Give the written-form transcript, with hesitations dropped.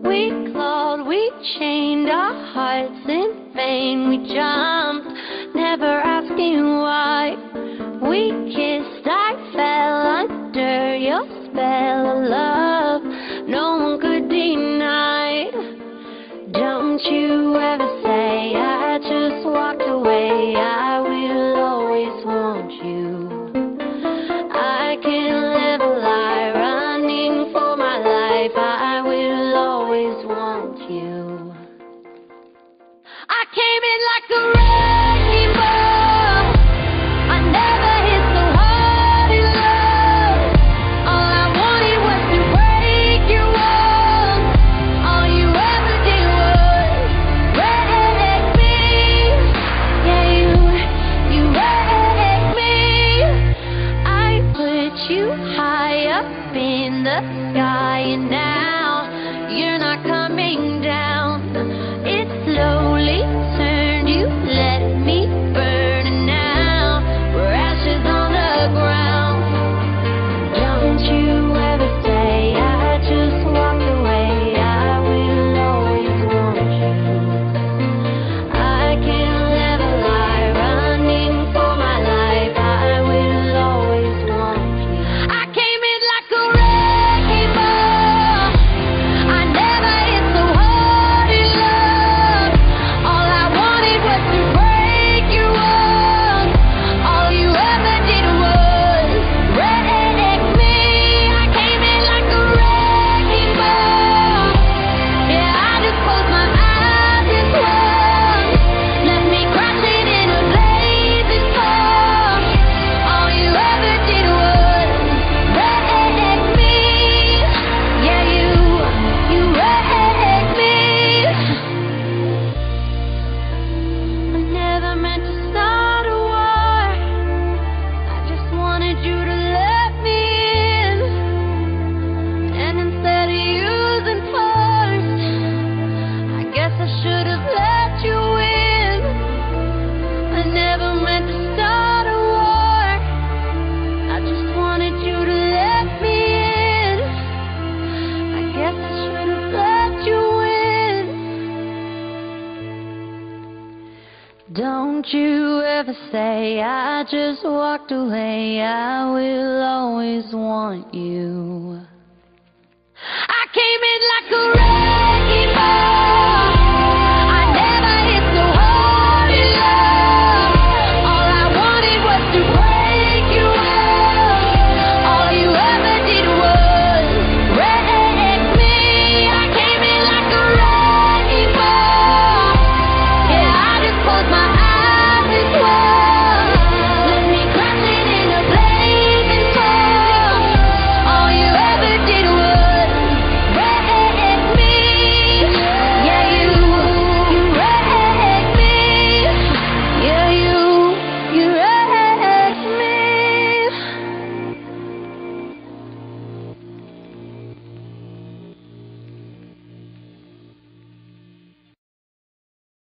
We clawed, we chained our hearts in vain. We jumped, never asking why. We kissed, I fell under your spell of love. No one could deny. Don't you ever say I just walked away. I will always want you. I can live a lie, running for my life. I will always want you. I came in like a wrecking ball. I never hit so hard in love. All I wanted was to break your walls. All you ever did was wreck me. Yeah, you wrecked me. I put you high up in the sky, and now you're not coming down. It slowly turned, you let me burn, and now we're ashes on the ground. Don't you ever say I just walked away. I will always want you. I can't live a lie, running for my life. I will always want you. I came in like a wrecking ball. I never hit so hard in love. All I wanted was to break your walls. All you ever did was wreck me. I came in like a wrecking ball. Yeah, I just closed my eyes and swung. Left me crashing in a blazing storm. All you ever did was wreck me. Yeah, you wrecked me. I never meant to start a war. I just wanted you to let me in. And instead of using force, I guess I should have let you in. I never meant to start a war. I just wanted you to let me in. I guess I should have let you in. Don't you ever say I just walked away. I will always want you. I came in like a wrecking ball.